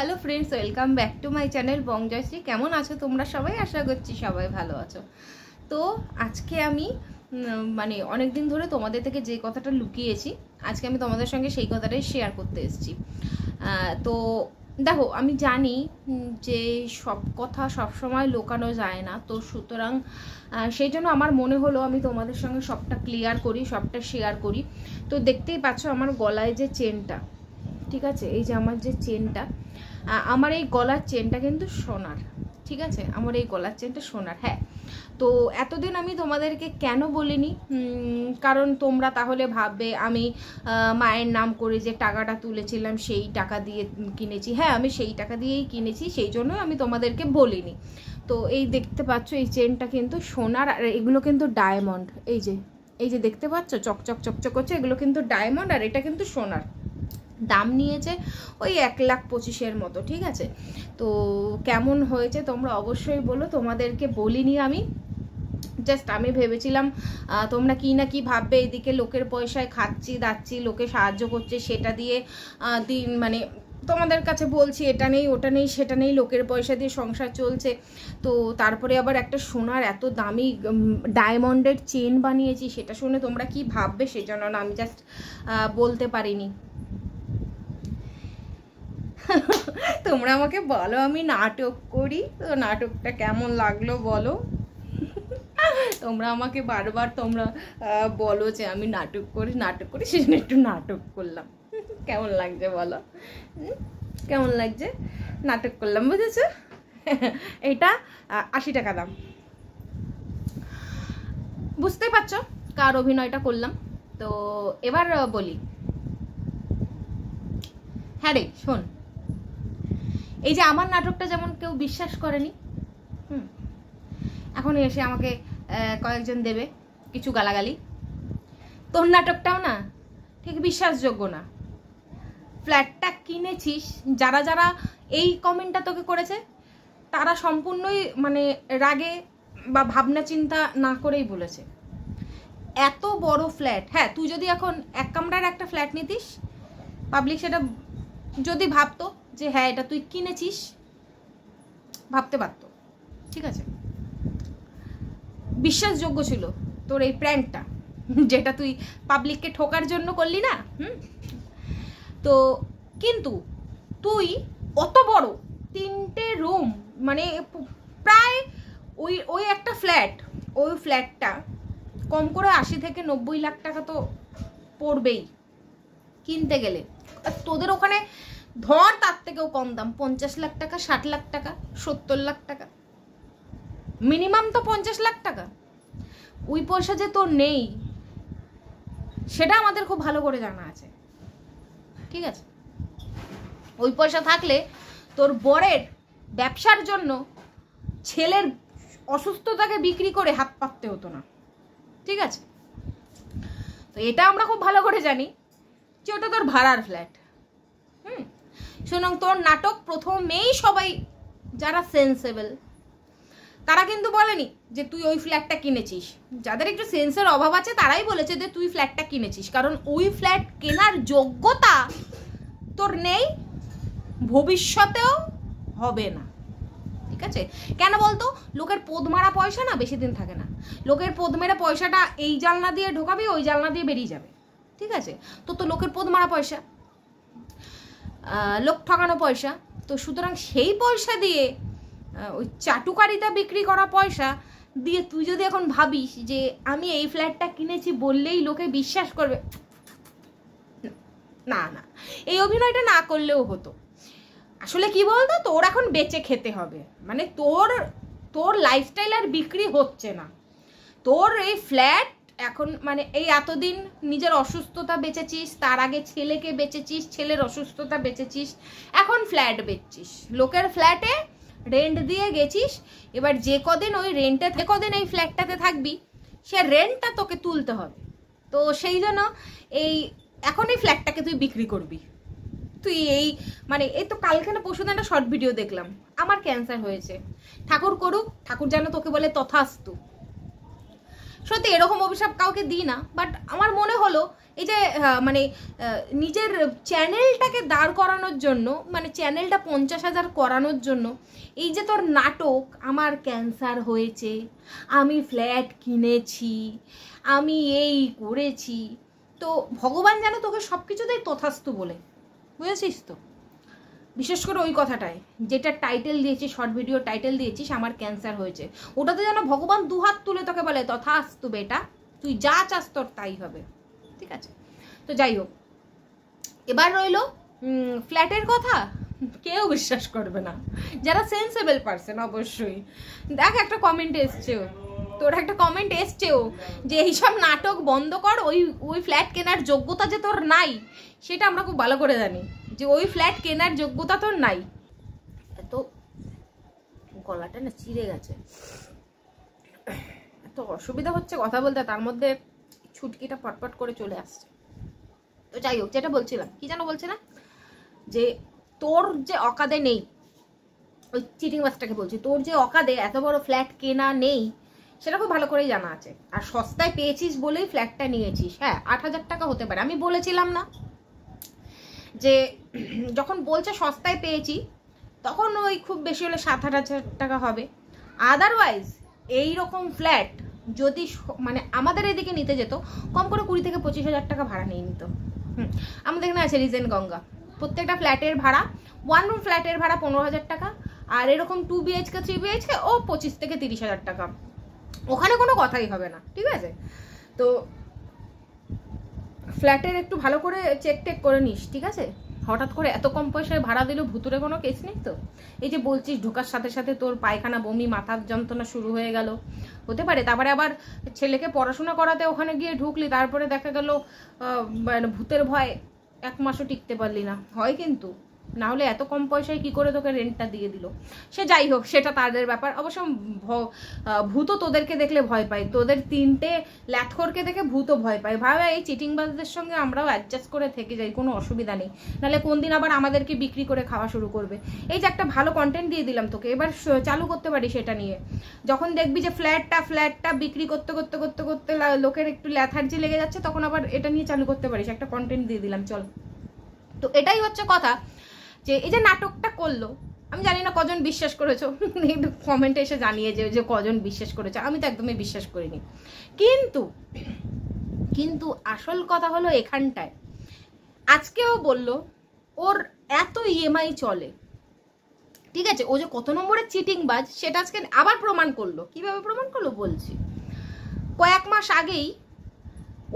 Hello friends, welcome back to my channel Bongjoyshree. কেমন আছো তোমরা সবাই? আশা করছি সবাই ভালো আছো। তো আজকে আমি মানে অনেক দিন ধরে তোমাদের থেকে যে কথাটা লুকিয়েছি, আজকে আমি তোমাদের সঙ্গে সেই কথাটাই শেয়ার করতে এসেছি। তো দেখো, আমি জানি যে সব কথা সবসময় লুকানো যায় না, তো সুতরাং সেই জন্য আমার মনে হলো আমি তোমাদের সঙ্গে সবটা ক্লিয়ার করি, সবটা শেয়ার করি। তো দেখতেই পাচ্ছ আমার গলায় যে চেনটা, ঠিক আছে, এই যে আমার যে চেনটা, আমার এই গলার চেনটা কিন্তু সোনার, ঠিক আছে, আমার এই গলার চেনটা সোনার। হ্যাঁ, তো এতদিন আমি তোমাদেরকে কেন বলিনি, কারণ তোমরা তাহলে ভাববে আমি মায়ের নাম করে যে টাকাটা তুলেছিলাম সেই টাকা দিয়ে কিনেছি। হ্যাঁ, আমি সেই টাকা দিয়েই কিনেছি, সেই জন্য আমি তোমাদেরকে বলিনি। তো এই দেখতে পাচ্ছ এই চেনটা কিন্তু সোনার, আর এগুলো কিন্তু ডায়মন্ড। এই যে দেখতে পাচ্ছ চকচক চকচক করছে, এগুলো কিন্তু ডায়মন্ড, আর এটা কিন্তু সোনার। দাম নিয়েছে ওই 1,25,000 মতো, ঠিক আছে। তো কেমন হয়েছে তোমরা অবশ্যই বলো, তোমাদেরকে বলিনি আমি। জাস্ট আমি ভেবেছিলাম তোমরা কি না কি ভাববে, এদিকে লোকের পয়সায় খাচ্ছি দাচ্ছি, লোকে সাহায্য করছে, সেটা দিয়ে দিন মানে তোমাদের কাছে বলছি এটা নেই ওটা নেই সেটা নেই, লোকের পয়সা দিয়ে সংসার চলছে। তো তারপরে আবার একটা সোনার এত দামি ডায়মন্ডের চেন বানিয়েছি, সেটা শুনে তোমরা কি ভাববে সেজন্য না আমি জাস্ট বলতে পারিনি। তোমরা আমাকে বলো আমি নাটক করি, তো নাটকটা কেমন লাগলো বলো। তোমরা আমাকে বারবার তোমরা বলো যে আমি নাটক করি, সেজন্য একটু নাটক করলাম। কেমন লাগছে বলো, কেমন লাগছে? নাটক করলাম, বুঝেছো? এটা 80 টাকা দাম। বুঝতে পারছো কার অভিনয়টা করলাম? তো এবার বলি। হ্যাঁ রে শোন, এই যে আমার নাটকটা যেমন কেউ বিশ্বাস করেনি, এখন এসে আমাকে কয়েকজন দেবে কিছু গালাগালি, তোর নাটকটাও না ঠিক বিশ্বাসযোগ্য না। ফ্ল্যাটটা কিনেছিস, যারা যারা এই কমেন্টটা তোকে করেছে তারা সম্পূর্ণই মানে রাগে বা ভাবনা চিন্তা না করেই বলেছে। এত বড় ফ্ল্যাট, হ্যাঁ তুই যদি এখন এক কামরার একটা ফ্ল্যাট নিতিস, পাবলিক সেটা যদি ভাবতো যে হ্যাঁ এটা তুই কিনেছিস, ভাবতে পারতো, ঠিক আছে, বিশ্বাসযোগ্য ছিল তোর এই প্র্যাঙ্কটা, যেটা তুই পাবলিককে ঠোকার জন্য করলি না। তো কিন্তু তুই অত বড় 3টে রুম, মানে প্রায় ওই একটা ফ্ল্যাট, ওই ফ্ল্যাটটা কম করে 80 থেকে 90 লাখ টাকা তো পড়বেই কিনতে গেলে। তোদের ওখানে ধর তার থেকেও কম দাম, 50 লাখ টাকা, 60 লাখ টাকা, 70 লাখ টাকা, মিনিমাম তো 50 লাখ টাকা। ওই পয়সা যে তোর নেই সেটা আমাদের খুব ভালো করে জানা আছে, ঠিক আছে। ওই পয়সা থাকলে তোর বরের ব্যবসার জন্য ছেলের অসুস্থতাকে বিক্রি করে হাত পাততে হতো না, ঠিক আছে। তো এটা আমরা খুব ভালো করে জানি যে ওটা তোর ভাড়ার ফ্ল্যাট। শোনাং, তোর নাটক প্রথমেই সবাই যারা সেন্সেবল তারা কিন্তু বলেনি যে তুই ওই ফ্ল্যাটটা কিনেছিস। যাদের একটু সেন্সের অভাব আছে তারাই বলেছে যে তুই ফ্ল্যাটটা কিনেছিস, কারণ ওই ফ্ল্যাট কেনার যোগ্যতা তোর নেই, ভবিষ্যতেও হবে না, ঠিক আছে। কেন বলতো? লোকের পোদ মারা পয়সা না বেশি দিন থাকে না। লোকের পোদ মেরে পয়সাটা এই জানলা দিয়ে ঢোকাবি, ওই জানলা দিয়ে বেরিয়ে যাবে, ঠিক আছে। তো লোকের পোদ মারা পয়সা, লোক ঠকানো পয়সা, তো সুতরাং সেই পয়সা দিয়ে ওই চাটুকারিতা বিক্রি করা পয়সা দিয়ে তুই যদি এখন ভাবিস যে আমি এই ফ্ল্যাটটা কিনেছি বললেই লোকে বিশ্বাস করবে, না না, এই অভিনয়টা না করলেও হতো। আসলে কি বলতো, তোর এখন বেঁচে খেতে হবে, মানে তোর লাইফস্টাইল আর বিক্রি হচ্ছে না। তোর এই ফ্ল্যাট এখন মানে এই এতদিন নিজের অসুস্থতা বেচেছিস, তার আগে ছেলেকে বেচেছিস, ছেলের অসুস্থতা বেচেছিস, এখন ফ্ল্যাট বেচছিস, লোকের ফ্ল্যাটে রেন্ট দিয়ে গেছিস। এবার যে কদিন ওই রেন্টে কদিন এই ফ্ল্যাটটাতে থাকবি, সে রেন্টটা তোকে তুলতে হবে। তো সেই জন্য এখন এই ফ্ল্যাটটাকে তুই বিক্রি করবি। তুই মানে এই তো কালকে না পরশুদিন একটা শর্ট ভিডিও দেখলাম, আমার ক্যান্সার হয়েছে, ঠাকুর করুক, ঠাকুর যেন তোকে বলে তথাস্তু। সত্যি এরকম অভিশাপ কাউকে দিই না, বাট আমার মনে হলো এই যে মানে নিজের চ্যানেলটাকে দাঁড় করানোর জন্য, মানে চ্যানেলটা 50,000 করানোর জন্য, এই যে তোর নাটক, আমার ক্যান্সার হয়েছে, আমি ফ্ল্যাট কিনেছি, আমি এই করেছি, তো ভগবান যেন তোকে সব কিছুতেই তথাস্তু বলে, বুঝেছিস তো? বিশেষ করে ওই কথাটায় যেটা টাইটেল দিয়েছিস, শর্ট ভিডিও টাইটেল দিয়েছিস আমার ক্যান্সার হয়েছে, ওটাতে যেন ভগবান দুহাত তুলে তোকে বলে তথাস্তু বেটা, তুই যা চাস তোর তাই হবে, ঠিক আছে? তো যাই হোক, এবার রইলো ফ্ল্যাটের কথা। কেউ বিশ্বাস করবে না, যারা সেন্সেবল পারসন অবশ্যই। দেখ একটা কমেন্ট এসছেও, তোর একটা কমেন্ট এসছেও যে এইসব নাটক বন্ধ কর, ওই ফ্ল্যাট কেনার যোগ্যতা যে তোর নাই সেটা আমরা খুব ভালো করে জানি, যে ওই ফ্ল্যাট কেনার যোগ্যতা তোর নাই। এত গলাটা না চিড়ে গেছে, এত অসুবিধা হচ্ছে কথা বলতে, তার মধ্যে ছুটকিটা পটপট করে চলে আসছে। তো যাই হোক, যেটা বলছিলাম, কি যেন বলছিলাম, যে তোর যে অকাদে নেই, ওই চিটিং বাসটাকে বলছি, তোর যে অকাদে এত বড় ফ্ল্যাট কেনা নেই সেটা খুব ভালো করেই জানা আছে, আর সস্তায় পেয়েছিস বলেই ফ্ল্যাটটা নিয়েছিস। হ্যাঁ 8,000 টাকা হতে পারে, আমি বলেছিলাম না যে যখন বলছে সস্তায় পেয়েছি তখন ওই খুব বেশি হলে 7-8,000 টাকা হবে। আদারওয়াইজ এইরকম ফ্ল্যাট যদি মানে আমাদের এদিকে নিতে যেত, কম করে 20 থেকে 25,000 টাকা ভাড়া নিয়ে নিত। আমাদের এখানে আছে রিজেন্ট গঙ্গা, প্রত্যেকটা ফ্ল্যাটের ভাড়া, 1 রুম ফ্ল্যাটের ভাড়া 15,000 টাকা, আর এরকম 2 BHK 3 BHK ও 25 থেকে 30,000 টাকা, ওখানে কোনো কথাই হবে না, ঠিক আছে? তো ফ্ল্যাটের একটু ভালো করে চেক টেক করে নিস, ঠিক আছে? হঠাৎ করে এত কম পয়সায় ভাড়া দিল, ভুতুরে কোনো কেস নেই তো? এই যে বলছিস ঢোকার সাথে সাথে তোর পায়খানা, বমি, মাথার যন্ত্রণা শুরু হয়ে গেল, হতে পারে। তারপরে আবার ছেলেকে পড়াশোনা করাতে ওখানে গিয়ে ঢুকলি, তারপরে দেখা গেল ভূতের ভয় 1 মাসও টিকতে পারলি না, হয় কিন্তু। না হলে এত কম পয়সায় কি করে তোকে রেন্টটা দিয়ে দিল? সে যাই হোক, সেটা তাদের ব্যাপার। অবশ্য ভূতও তোদেরকে দেখলে ভয় পায়, তোদের 3টে ল্যাথখোরকে দেখে ভূতও ভয় পায়। ভাবে এই চিটিংবাজদের সঙ্গে আমরাও অ্যাডজাস্ট করে থেকে যাই, কোনো অসুবিধা নেই, নাহলে কোন দিন আবার আমাদেরকে বিক্রি করে খাওয়া শুরু করবে। এই যে একটা ভালো কন্টেন্ট দিয়ে দিলাম তোকে, এবার চালু করতে পারি সেটা নিয়ে। যখন দেখবি যে ফ্ল্যাটটা বিক্রি করতে করতে করতে করতে লোকের একটু ল্যাথার্জি লেগে যাচ্ছে, তখন আবার এটা নিয়ে চালু করতে পারিস, একটা কন্টেন্ট দিয়ে দিলাম, চল। তো এটাই হচ্ছে কথা, যে এই যে নাটকটা করলো, আমি জানি না কজন বিশ্বাস করেছো, একটু কমেন্টে এসে জানিয়ে যে কজন বিশ্বাস করেছো। আমি তো একদমই বিশ্বাস করিনি, কিন্তু আসল কথা হলো এখানটায়। আজকেও বললো ওর এত EMI চলে, ঠিক আছে? ও যে কত নম্বরের চিটিংবাজ সেটা আজকে আবার প্রমাণ করলো। কিভাবে প্রমাণ করলো বলছি। কয়েক মাস আগেই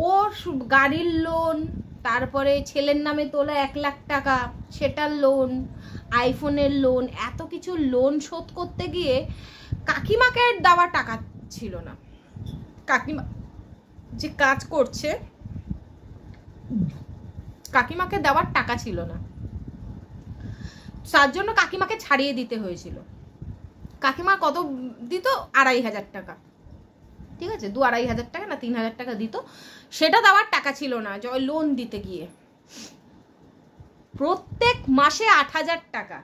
ওর গাড়ির লোন, তারপরে ছেলের নামে তোলা 1 লাখ টাকা সেটার লোন, আইফোনের লোন, এত কিছু লোন শোধ করতে গিয়ে কাকিমাকে দেওয়া টাকা ছিল না। কাকিমা যে কাজ করছে, কাকিমাকে দেওয়ার টাকা ছিল না, তার জন্য কাকিমাকে ছাড়িয়ে দিতে হয়েছিল। কাকিমা কত দিত? 2,500 টাকা, ঠিক আছে? 2-2,500 টাকা না 3,000 টাকা দিত, সেটা দেওয়ার টাকা ছিল না লোন দিতে গিয়ে। প্রত্যেক মাসে 8,000 টাকা,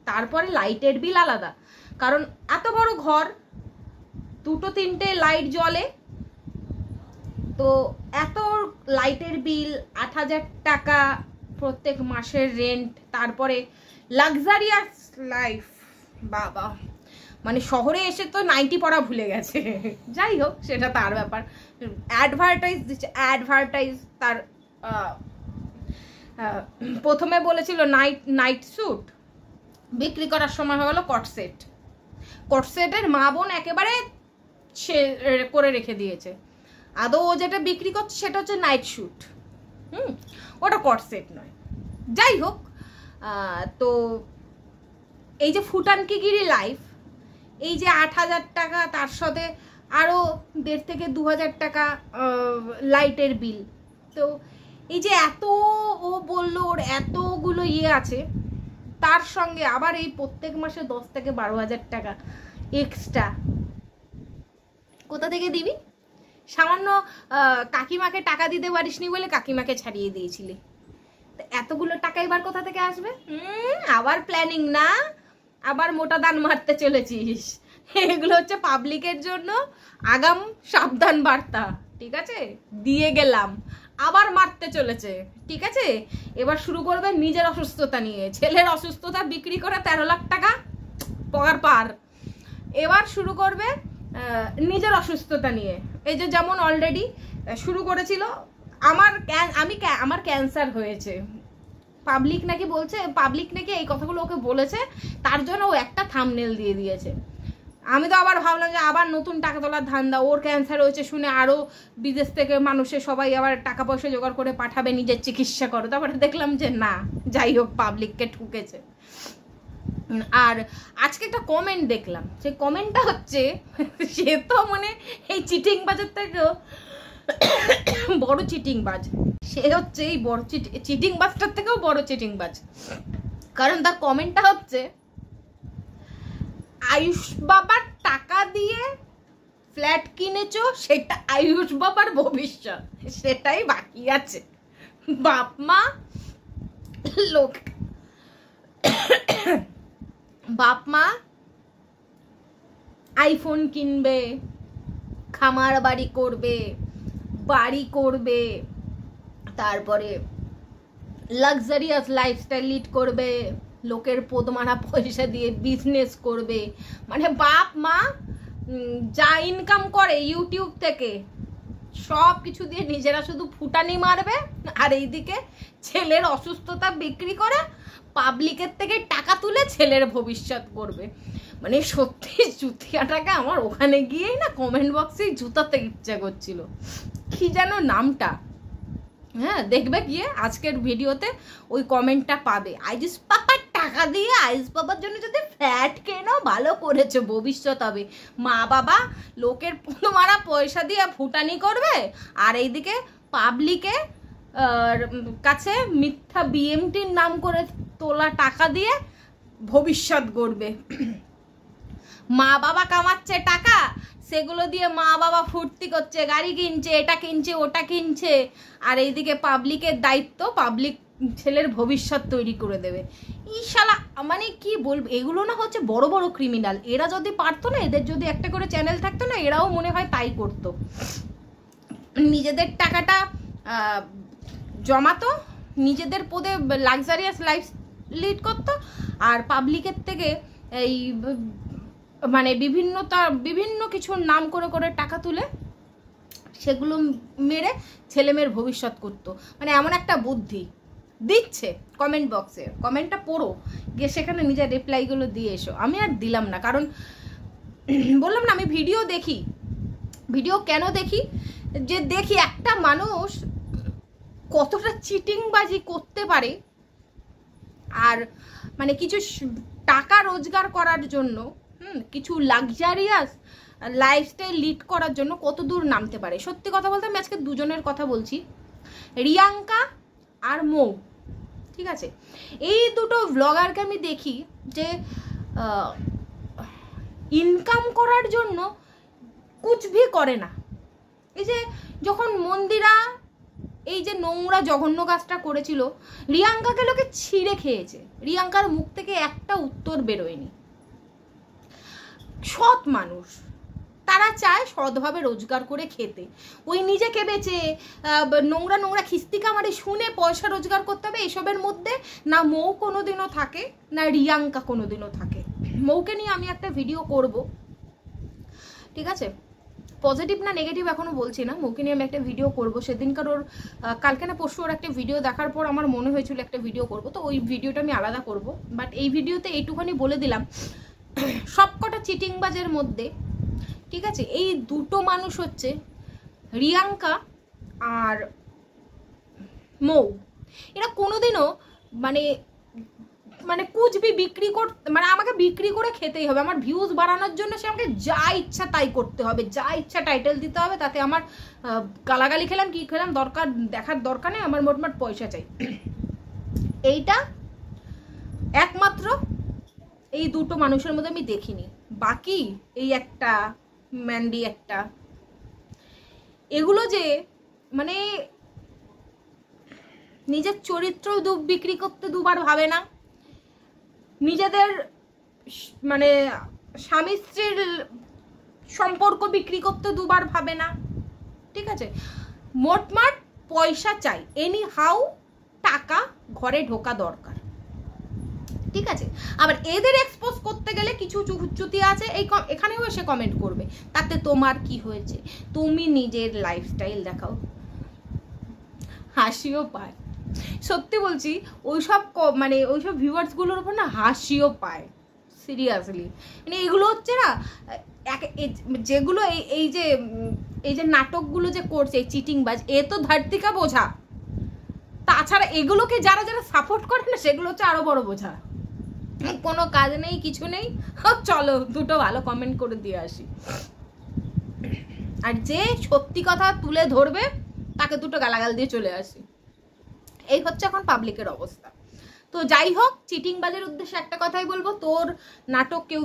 তারপরে লাইটের বিল আলাদা, কারণ এত বড় ঘর, 2-3টে লাইট জ্বলে, তো এত লাইটের বিল, 8,000 টাকা প্রত্যেক মাসের রেন্ট, তারপরে লাক্সারিয়াস লাইফ। বাবা, মানে শহরে এসে তো নাইটি পরা ভুলে গেছে। যাই হোক, সেটা তার ব্যাপার। অ্যাডভার্টাইজ দিচ্ছে, অ্যাডভার্টাইজ তার প্রথমে বলেছিল নাইট স্যুট, বিক্রি করার সময় হয়ে গেল কটসেট। কটসেটের মা বোন একেবারে সে করে রেখে দিয়েছে। আদৌ ও যেটা বিক্রি করছে সেটা হচ্ছে নাইট স্যুট, ওটা কটসেট নয়। যাই হোক, তো এই যে ফুটানকিগিরি লাইফ, এই যে 8,000 টাকা, তার সাথে আরও 1,500 থেকে 2,000 টাকা লাইটের বিল, তো এই যে এত ও বললো ওর এতগুলো আছে, তার সঙ্গে আবার এই প্রত্যেক মাসে 10 থেকে 12,000 টাকা এক্সট্রা কোথা থেকে দিবি? সামান্য কাকিমাকে টাকা দিতে পারিসনি বলে কাকিমাকে ছাড়িয়ে দিয়েছিলি, এতগুলো টাকা এবার কোথা থেকে আসবে? আবার প্ল্যানিং না, আবার মোটা দান মারতে চলেছিস। এগুলো হচ্ছে পাবলিকের জন্য আগাম সাবধান বার্তা, ঠিক আছে? দিয়ে গেলাম, আবার মারতে চলেছে, ঠিক আছে? এবার শুরু করবে নিজের অসুস্থতা নিয়ে, ছেলের অসুস্থতা বিক্রি করে 13 লাখ টাকা পগার পার। এবার শুরু করবে নিজের অসুস্থতা নিয়ে। এই যে যেমন অলরেডি শুরু করেছিল, আমার ক্যান্সার হয়েছে, পাবলিক নাকি বলছে, পাবলিক নাকি এই কথাগুলো ওকে বলেছে, তার জন্য ও একটা থাম্বনেল দিয়ে দিয়েছে। আমি তো আবার ভাবলাম যে আবার নতুন টাকা তোলার ধান্দা, ওর ক্যান্সার হয়েছে শুনে আরও বিদেশ থেকে মানুষের সবাই আবার টাকা পয়সা জোগাড় করে পাঠাবে নিজের চিকিৎসা করো। তারপরে দেখলাম যে না, যাই হোক পাবলিককে ঠুকেছে। আর আজকে একটা কমেন্ট দেখলাম, সেই কমেন্টটা হচ্ছে, সে তো মানে এই চিটিং বাজের থেকেও বড় চিটিং বাজ, সে হচ্ছে এই বড় চিটিং বাজটার থেকেও বড় চিটিং বাজ। কারণ তার কমেন্টটা হচ্ছে, আয়ুষ বাবার টাকা দিয়ে ফ্ল্যাট কিনেছো, সেটা আয়ুষ বাবার ভবিষ্যৎ, সেটাই বাকি আছে। বাপ মা লোক, বাপ মা আইফোন কিনবে, খামার বাড়ি করবে, তারপরে লাক্সারিয়াস লাইফস্টাইল লিড করবে, লোকের পোদমারা পয়সা দিয়ে বিজনেস করবে। মানে বাপ মা যা ইনকাম করে ইউটিউব থেকে সব কিছু দিয়ে নিজেরা শুধু ফুটানি মারবে, আর এইদিকে ছেলের অসুস্থতা বিক্রি করে পাবলিকের থেকে টাকা তুলে ছেলের ভবিষ্যৎ করবে। মানে সত্যি জুতিয়াটাকে আমার ওখানে গিয়েই না কমেন্ট বক্সে জুতাতে ইচ্ছা করছিল। কি যেন নামটা, হ্যাঁ দেখবে গিয়ে আজকের ভিডিওতে ওই কমেন্টটা পাবে। আইস পাপার টাকা দিয়ে আইস বাবার জন্য যদি ফ্ল্যাট কেনো, ভালো করেছে, ভবিষ্যৎ হবে। মা বাবা লোকের মারা পয়সা দিয়ে ফুটানি করবে, আর এইদিকে পাবলিকে কাছে মিথ্যা বিএমটির নাম করে তোলা টাকা দিয়ে ভবিষ্যৎ গড়বে। মা বাবা কামাচ্ছে টাকা, সেগুলো দিয়ে মা বাবা ফুর্তি করছে, গাড়ি কিনছে, এটা কিনছে, ওটা কিনছে, আর এইদিকে পাবলিকের দায়িত্ব পাবলিক ছেলের ভবিষ্যৎ তৈরি করে দেবে। শালা মানে কি বলবো, এগুলো না হচ্ছে বড় বড় ক্রিমিনাল। এরা যদি পারতো না, এদের যদি একটা করে চ্যানেল থাকতো না, এরাও মনে হয় তাই করতো। নিজেদের টাকাটা জমাতো, নিজেদের পদে লাক্সারিয়াস লাইফ লিড করতো, আর পাবলিকের থেকে এই মানে বিভিন্ন কিছুর নাম করে করে টাকা তুলে সেগুলো মেরে ছেলেমেয়ের ভবিষ্যৎ করতো। মানে এমন একটা বুদ্ধি দিচ্ছে। কমেন্ট বক্সে কমেন্টটা পড়ো, গিয়ে সেখানে নিজের রিপ্লাইগুলো দিয়ে এসো। আমি আর দিলাম না, কারণ বললাম না আমি ভিডিও দেখি। ভিডিও কেন দেখি, যে দেখি একটা মানুষ কতটা চিটিংবাজি করতে পারে, আর মানে কিছু টাকা রোজগার করার জন্য, কিছু লাক্সারিয়াস লাইফস্টাইল লিড করার জন্য কত দূর নামতে পারে। সত্যি কথা বলতে আমি আজকে দুজনের কথা বলছি, রিয়াঙ্কা আর মৌ, ঠিক আছে? এই দুটো ব্লগারকে আমি দেখি যে ইনকাম করার জন্য কুছ ভি করে না। এই যে যখন মন্দিরা এই যে নোংরা জঘন্য কাজটা করেছিল, রিয়াঙ্কাকে লোকে ছিঁড়ে খেয়েছে, রিয়াঙ্কার মুখ থেকে একটা উত্তর বেরোয়নি। সৎ মানুষ, তারা চায় সৎভাবে রোজগার করে খেতে। ওই নিজেকে বেচে নোংরা নোংরা খিস্তি কামারে শুনে পয়সা রোজগার করতে হবে, এসবের মধ্যে না মৌ কোনোদিনও থাকে, না রিয়াঙ্কা কোনোদিনও থাকে। মৌকে নিয়ে আমি একটা ভিডিও করব, ঠিক আছে? পজিটিভ না নেগেটিভ এখনো বলছি না, মৌকে নিয়ে আমি একটা ভিডিও করব। সেদিনকার ওর কালকে না পরশু ওর একটা ভিডিও দেখার পর আমার মনে হয়েছিল একটা ভিডিও করব, তো ওই ভিডিওটা আমি আলাদা করব। বাট এই ভিডিওতে এইটুখানি বলে দিলাম, সবকটা চিটিংবাজের মধ্যে, ঠিক আছে, এই দুটো মানুষ হচ্ছে রিয়াঙ্কা আর মৌ। এরা কোনোদিনও মানে মানে কুচবি বিক্রি করতে, মানে আমাকে বিক্রি করে খেতেই হবে, আমার ভিউজ বাড়ানোর জন্য সে আমাকে যা ইচ্ছা তাই করতে হবে, যা ইচ্ছা টাইটেল দিতে হবে, তাতে আমার গালাগালি খেলাম কি খেলাম দরকার দেখার দরকার নেই, আমার মোটমাট পয়সা চাই। এইটা একমাত্র এই দুটো মানুষের মধ্যে আমি দেখিনি। বাকি এই একটা ম্যান্ডি একটা, এগুলো যে মানে নিজের চরিত্র বিক্রি করতে দুবার ভাবে না, নিজেদের মানে স্বামী স্ত্রীর সম্পর্ক বিক্রি করতে দুবার ভাবে না, ঠিক আছে? মোটমাট পয়সা চাই, এনি হাউ টাকা ঘরে ঢোকা দরকার, ঠিক আছে? আবার এদের এক্সপোজ করতে গেলে কিছু চুতি আছে এখানেও এসে কমেন্ট করবে, তাতে তোমার কি হয়েছে? তুমি নিজের লাইফস্টাইল দেখাও। হাসিও পায়, সত্যি বলছি, ওইসব মানে ওইসব ভিউয়ার্সগুলোর উপর না হাসিও পায়, সিরিয়াসলি। মানে এগুলো হচ্ছে না যেগুলো এই যে নাটকগুলো যে করছে এই চিটিংবাজ, এ তো ধরতিকা বোঝা। তাছাড়া এগুলোকে যারা যারা সাপোর্ট করে না সেগুলো হচ্ছে আরো বড় বোঝা। কোনো কাজ নেই, কিছু নেই, চলো দুটো ভালো কমেন্ট করে দিয়ে আসি। আর যে সত্যি কথা তুলে ধরবে তাকে দুটো গালাগাল দিয়ে চলে আসি। এই হচ্ছে এখন পাবলিকের অবস্থা। তো যাই হোক, চিটিংবাজের উদ্দেশ্যে একটা কথাই বলবো, তোর নাটক কে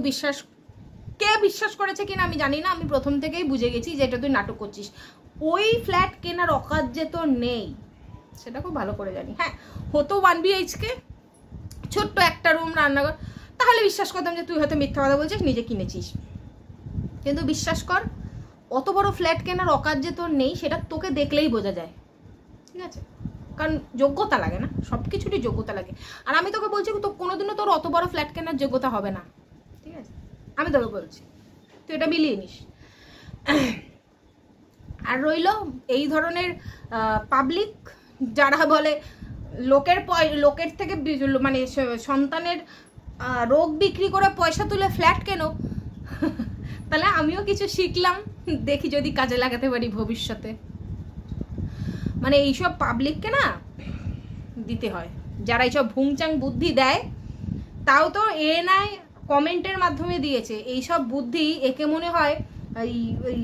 বিশ্বাস করেছে কিনা আমি জানি না, আমি প্রথম থেকেই বুঝে গেছি যে এটা তুই নাটক করছিস। ওই ফ্ল্যাট কেনার অকাজ যে তোর নেই সেটা খুব ভালো করে জানি। হ্যাঁ, হতো 1 BHK, ছোট্ট একটা রুম, রান্নাঘর, তাহলে বিশ্বাস করতাম যে তুই হয়তো মিথ্যা কথা বলছিস, নিজে কিনেছিস। কিন্তু বিশ্বাস কর, অত বড় ফ্ল্যাট কেনার অকাজ যে তোর নেই সেটা তোকে দেখলেই বোঝা যায়, ঠিক আছে? কারণ যোগ্যতা লাগে না, সব কিছুরই যোগ্যতা লাগে। আর আমি তোকে বলছি তো কোনোদিনও তোর অত বড় ফ্ল্যাট কেনার যোগ্যতা হবে না, ঠিক আছে? আমি তোকে বলছি, তুই এটা মিলিয়ে নিস। আর রইল এই ধরনের পাবলিক যারা বলে লোকের থেকে মানে সন্তানের রোগ বিক্রি করে পয়সা তুলে ফ্ল্যাট কেন, তাহলে আমিও কিছু শিখলাম, দেখি যদি কাজে লাগাতে পারি ভবিষ্যতে। মানে এইসব পাবলিককে না দিতে হয়, যারা এইসব ভুংচাং বুদ্ধি দেয়, তাও তো এ নাই কমেন্টের মাধ্যমে দিয়েছে। এইসব বুদ্ধি একে মনে হয় ওই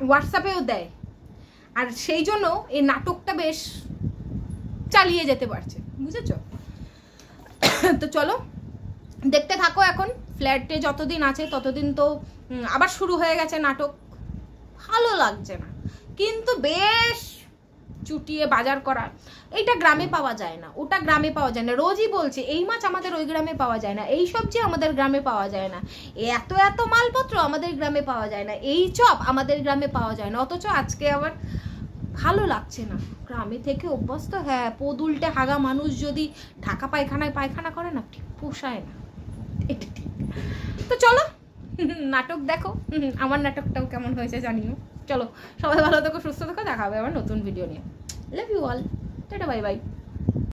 হোয়াটসঅ্যাপেও দেয়, আর সেই জন্য এই নাটকটা বেশ চালিয়ে যেতে পারছে, বুঝেছ? তো চলো দেখতে থাকো। এখন ফ্ল্যাটে যতদিন আছে ততদিন তো আবার শুরু হয়ে গেছে নাটক, ভালো লাগছে না, কিন্তু বেশ চুটিয়ে বাজার করা। এইটা গ্রামে পাওয়া যায় না, ওটা গ্রামে পাওয়া যায় না, রোজই বলছে এই মাছ আমাদের ওই গ্রামে পাওয়া যায় না, এই সবজি আমাদের গ্রামে পাওয়া যায় না, এত এত মালপত্র আমাদের গ্রামে পাওয়া যায় না, এই চপ আমাদের গ্রামে পাওয়া যায় না। অথচ আজকে আবার ভালো লাগছে না, গ্রামে থেকে অভ্যস্ত। হ্যাঁ, পদুলটে হাগা মানুষ যদি ঢাকা পায়খানায় পায়খানা করে না, ঠিক পোষায় না, এটা ঠিক। তো চলো নাটক দেখো, আমার নাটকটাও কেমন হয়েছে জানিও। চলো সবাই ভালো থেকো, সুস্থ থেকো, দেখা হবে আবার নতুন ভিডিও নিয়ে। Love you all, tata, bye by.